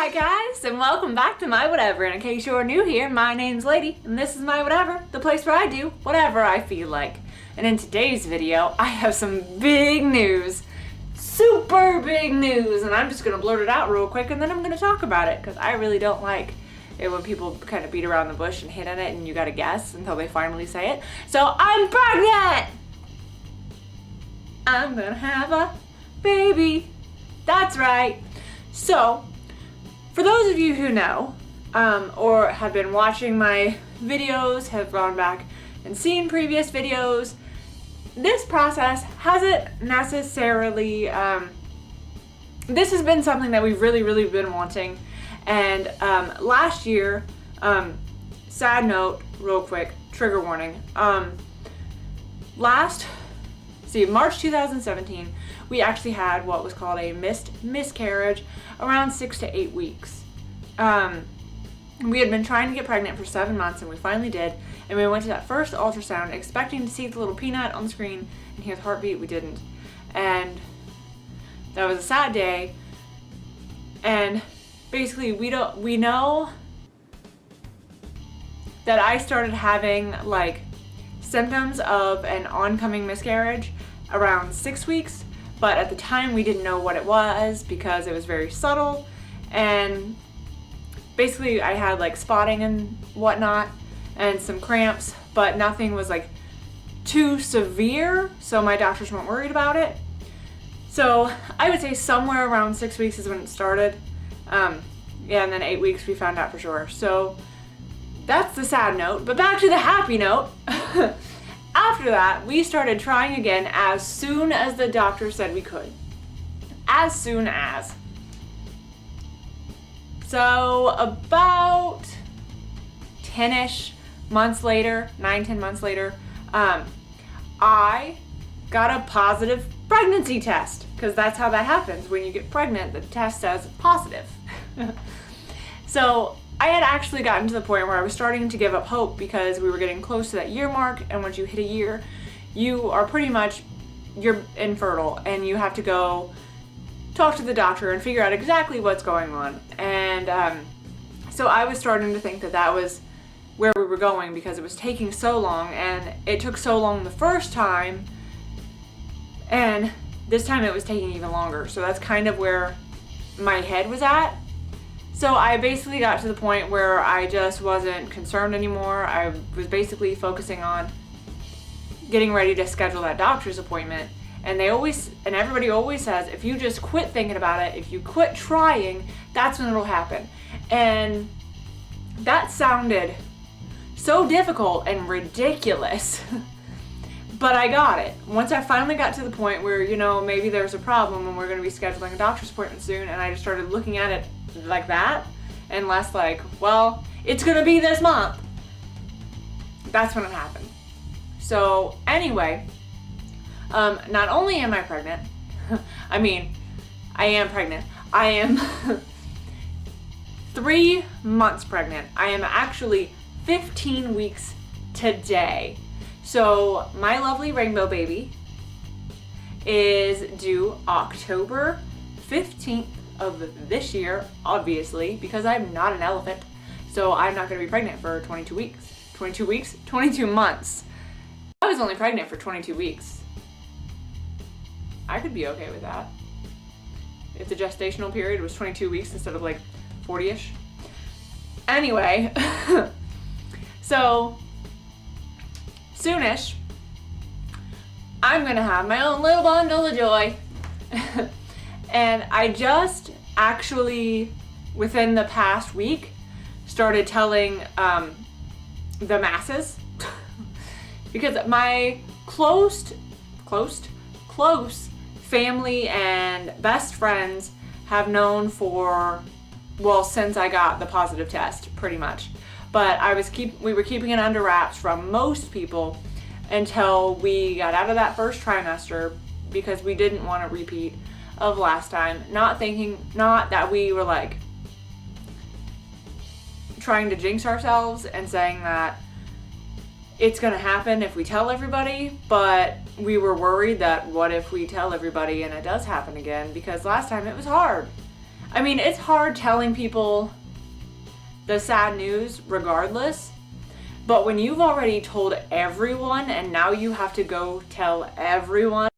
Hi guys, and welcome back to My Whatever. And in case you're new here, my name's Lady, and this is My Whatever, the place where I do whatever I feel like. And in today's video, I have some big news. Super big news, and I'm just gonna blurt it out real quick and then I'm gonna talk about it, because I really don't like it when people kind of beat around the bush and hit on it and you gotta guess until they finally say it. So I'm pregnant! I'm gonna have a baby. That's right. So, for those of you who know, or have been watching my videos, have gone back and seen previous videos, this process hasn't necessarily, this has been something that we've really been wanting. And last year, sad note, real quick, trigger warning, March 2017, we actually had what was called a miscarriage around 6 to 8 weeks. We had been trying to get pregnant for 7 months, and we finally did. And we went to that first ultrasound expecting to see the little peanut on the screen and hear the heartbeat. We didn't. And that was a sad day. And basically we know that I started having like symptoms of an oncoming miscarriage around 6 weeks, but at the time we didn't know what it was because it was very subtle. And basically I had like spotting and whatnot and some cramps, but nothing was like too severe, so my doctors weren't worried about it. So I would say somewhere around 6 weeks is when it started. Yeah, and then 8 weeks we found out for sure. So that's the sad note, but back to the happy note. After that, we started trying again as soon as the doctor said we could. As soon as. So about 10-ish months later, 9-10 months later, I got a positive pregnancy test, because that's how that happens. When you get pregnant, the test says positive. So I had actually gotten to the point where I was starting to give up hope, because we were getting close to that year mark, and once you hit a year, you are pretty much, you're infertile, and you have to go talk to the doctor and figure out exactly what's going on. And so I was starting to think that that was where we were going, because it was taking so long, and it took so long the first time, and this time it was taking even longer. So that's kind of where my head was at. So I basically got to the point where I just wasn't concerned anymore. I was basically focusing on getting ready to schedule that doctor's appointment. And everybody always says, if you just quit thinking about it, if you quit trying, that's when it'll happen. And that sounded so difficult and ridiculous. But I got it. Once I finally got to the point where, maybe there's a problem and we're going to be scheduling a doctor's appointment soon, and I just started looking at it like that, and less like, well, it's going to be this month. That's when it happened. So anyway, not only am I pregnant, I am pregnant. I am 3 months pregnant. I am actually 15 weeks today. So my lovely rainbow baby is due October 15th of this year, obviously, because I'm not an elephant. So I'm not going to be pregnant for 22 weeks. 22 weeks? 22 months. I was only pregnant for 22 weeks. I could be okay with that. If the gestational period was 22 weeks instead of like 40-ish. Anyway, so soonish, I'm gonna have my own little bundle of joy. And I just actually, within the past week, started telling the masses, because my close family and best friends have known for, well, since I got the positive test, pretty much. But we were keeping it under wraps from most people until we got out of that first trimester, because we didn't want a repeat of last time. Not that we were like trying to jinx ourselves and saying that it's gonna happen if we tell everybody, but we were worried that what if we tell everybody and it does happen again, because last time it was hard. I mean, it's hard telling people the sad news regardless, but when you've already told everyone and now you have to go tell everyone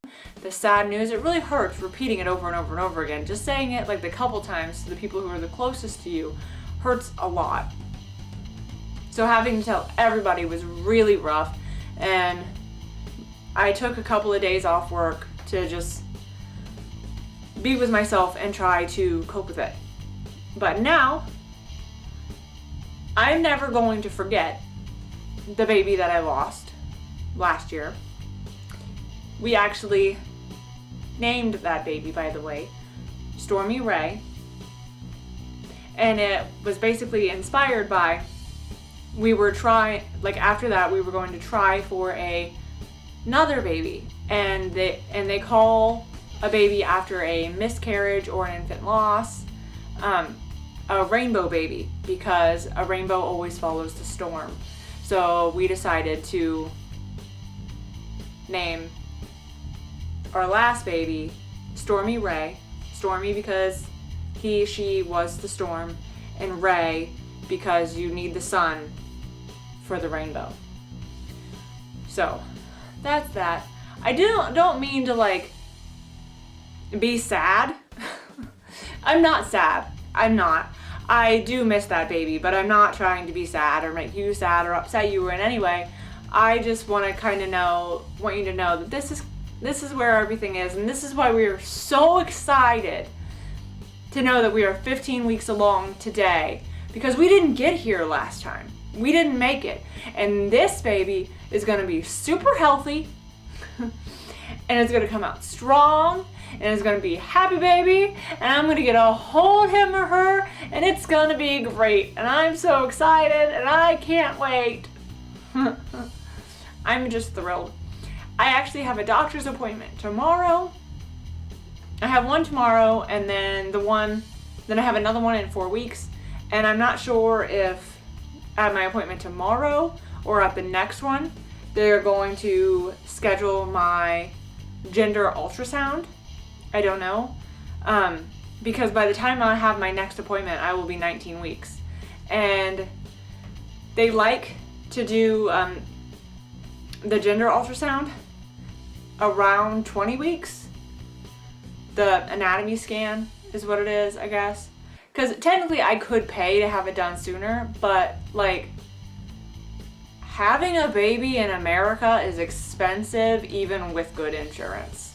the sad news, it really hurts repeating it over and over and over again. Just saying it like the couple times to the people who are the closest to you hurts a lot. So having to tell everybody was really rough, and I took a couple of days off work to just be with myself and try to cope with it. But now, I'm never going to forget the baby that I lost last year. We actually named that baby, by the way, Stormy Ray. And it was basically inspired by, after that we were going to try for another baby. And they call a baby after a miscarriage or an infant loss a rainbow baby, because a rainbow always follows the storm. So we decided to name our last baby Stormy Ray. Stormy because she was the storm, and Ray because you need the sun for the rainbow. So that's that. I don't mean to like be sad. I'm not sad. I'm not. I do miss that baby, but I'm not trying to be sad or make you sad or upset you in any way. I just want to want you to know that this is where everything is, and this is why we are so excited to know that we are 15 weeks along today, because we didn't get here last time. We didn't make it. And this baby is going to be super healthy and it's going to come out strong, and it's going to be a happy baby, and I'm going to get to hold him or her, and it's going to be great. And I'm so excited, and I can't wait. I'm just thrilled. I actually have a doctor's appointment tomorrow. I have one tomorrow, and then I have another one in 4 weeks. And I'm not sure if at my appointment tomorrow or at the next one, they're going to schedule my gender ultrasound. I don't know. Because by the time I have my next appointment, I will be 19 weeks. And they like to do the gender ultrasound around 20 weeks. The anatomy scan is what it is, I guess. Because technically I could pay to have it done sooner, but like having a baby in America is expensive even with good insurance.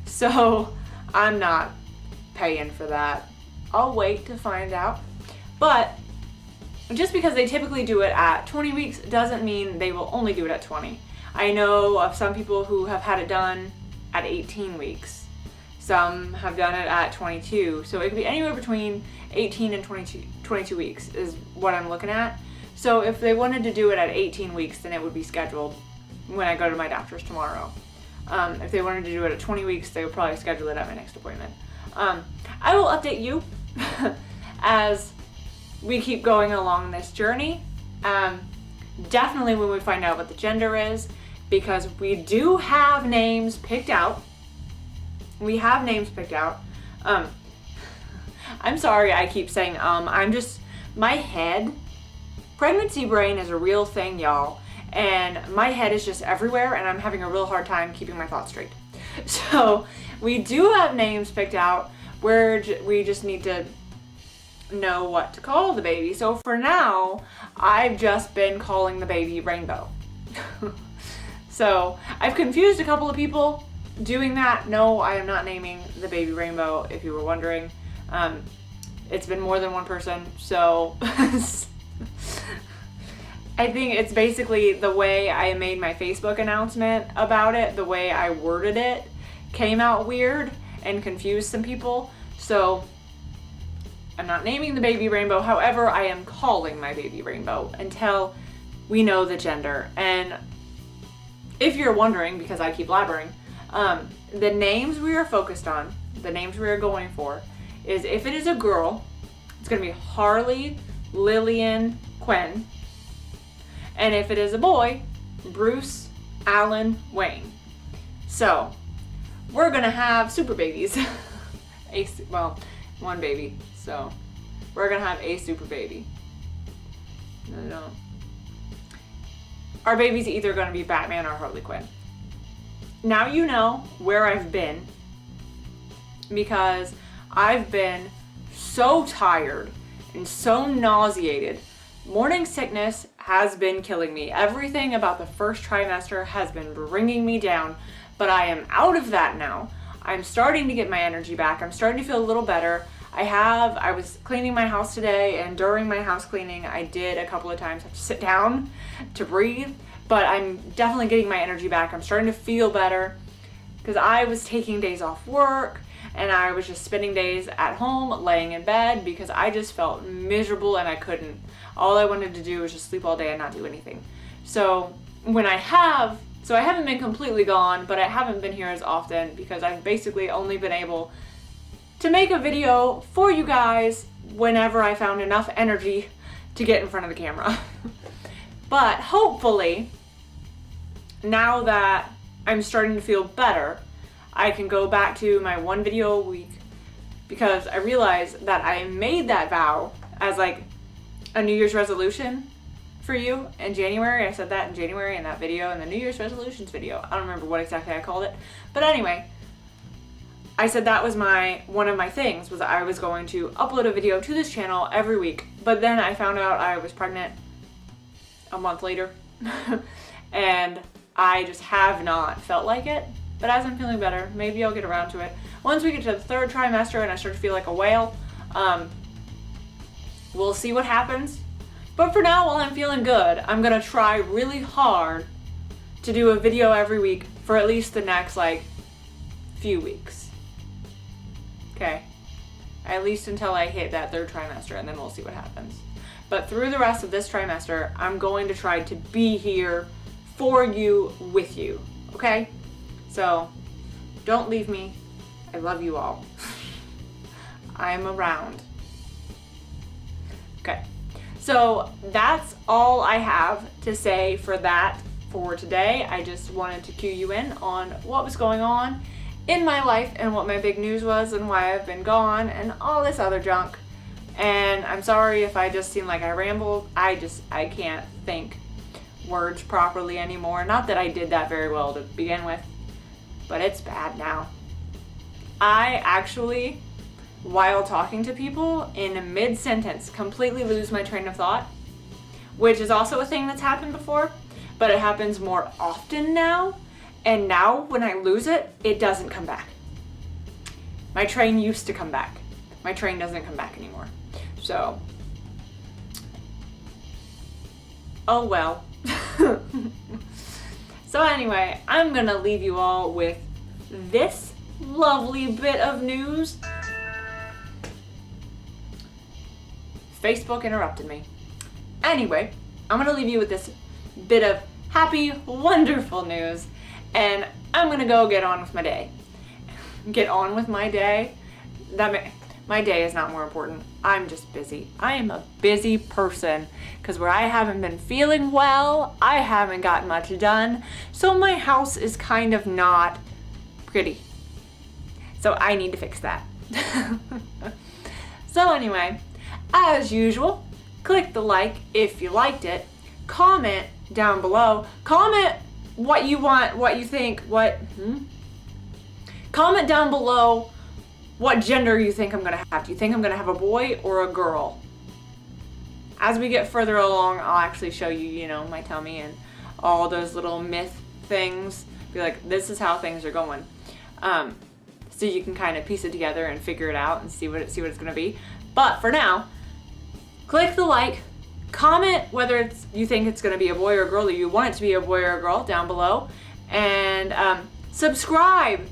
So I'm not paying for that. I'll wait to find out. But just because they typically do it at 20 weeks doesn't mean they will only do it at 20. I know of some people who have had it done at 18 weeks. Some have done it at 22. So it could be anywhere between 18 and 22 weeks is what I'm looking at. So if they wanted to do it at 18 weeks, then it would be scheduled when I go to my doctor's tomorrow. If they wanted to do it at 20 weeks, they would probably schedule it at my next appointment. I will update you as we keep going along this journey. Definitely when we find out what the gender is, because we do have names picked out. We have names picked out. I'm sorry I keep saying I'm just, my head, pregnancy brain is a real thing, y'all. And my head is just everywhere, and I'm having a real hard time keeping my thoughts straight. So we do have names picked out where we just need to know what to call the baby. So for now, I've just been calling the baby Rainbow. So I've confused a couple of people doing that. No, I am not naming the baby Rainbow, if you were wondering. It's been more than one person, so I think it's basically the way I made my Facebook announcement about it, the way I worded it came out weird and confused some people. So I'm not naming the baby Rainbow. However, I am calling my baby Rainbow until we know the gender. And if you're wondering, because I keep blabbering, the names we are focused on, the names we are going for, is if it is a girl, it's going to be Harley Lillian Quinn. And if it is a boy, Bruce Allen Wayne. So we're going to have super babies. Well, one baby. So we're gonna have a super baby. No. Our baby's either gonna be Batman or Harley Quinn. Now you know where I've been, because I've been so tired and so nauseated. Morning sickness has been killing me. Everything about the first trimester has been bringing me down, but I am out of that now. I'm starting to get my energy back. I'm starting to feel a little better. I was cleaning my house today, and during my house cleaning, I did a couple of times have to sit down to breathe, but I'm definitely getting my energy back. I'm starting to feel better because I was taking days off work, and I was just spending days at home laying in bed because I just felt miserable and I couldn't. All I wanted to do was just sleep all day and not do anything. So I haven't been completely gone, but I haven't been here as often because I've basically only been able to make a video for you guys whenever I found enough energy to get in front of the camera. But hopefully, now that I'm starting to feel better, I can go back to my one video a week, because I realized that I made that vow as like a New Year's resolution for you in January. I said that in January in that video, in the New Year's resolutions video. I don't remember what exactly I called it, but anyway, I said that was one of my things, was I was going to upload a video to this channel every week. But then I found out I was pregnant a month later and I just have not felt like it. But as I'm feeling better, maybe I'll get around to it. Once we get to the third trimester and I start to feel like a whale, we'll see what happens. But for now, while I'm feeling good, I'm gonna try really hard to do a video every week for at least the next few weeks. Okay, at least until I hit that third trimester, and then we'll see what happens. But through the rest of this trimester, I'm going to try to be here for you, with you, okay? So don't leave me. I love you all. I'm around. Okay, so that's all I have to say for that for today. I just wanted to cue you in on what was going on in my life and what my big news was and why I've been gone and all this other junk. And I'm sorry if I just seem like I rambled. I can't think words properly anymore. Not that I did that very well to begin with, but it's bad now. I actually, while talking to people in a mid-sentence, completely lose my train of thought, which is also a thing that's happened before, but it happens more often now. And now when I lose it, it doesn't come back. My train used to come back. My train doesn't come back anymore. So, oh well. So anyway, I'm gonna leave you all with this lovely bit of news. Facebook interrupted me. Anyway, I'm gonna leave you with this bit of happy, wonderful news, and I'm gonna go get on with my day. Get on with my day? My day is not more important. I'm just busy. I am a busy person because where I haven't been feeling well, I haven't gotten much done. So my house is kind of not pretty. So I need to fix that. So anyway, as usual, click the like if you liked it. Comment down below. Comment what you want, what you think, Comment down below what gender you think I'm gonna have. Do you think I'm gonna have a boy or a girl? As we get further along, I'll actually show you, my tummy and all those little myth things. Be like, this is how things are going. So you can kind of piece it together and figure it out and see what it's gonna be. But for now, click the like, comment whether you think it's gonna be a boy or a girl, or you want it to be a boy or a girl down below, and subscribe.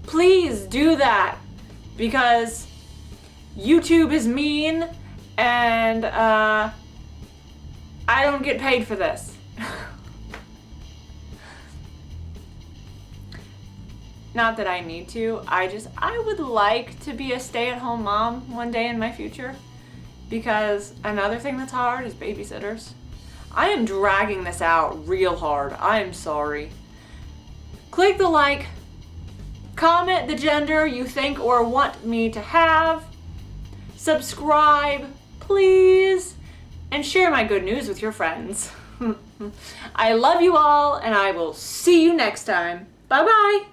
Please do that, because YouTube is mean and I don't get paid for this. Not that I need to, I would like to be a stay-at-home mom one day in my future, because another thing that's hard is babysitters. I am dragging this out real hard. I'm sorry. Click the like, comment the gender you think or want me to have, subscribe, please, and share my good news with your friends. I love you all, and I will see you next time. Bye-bye.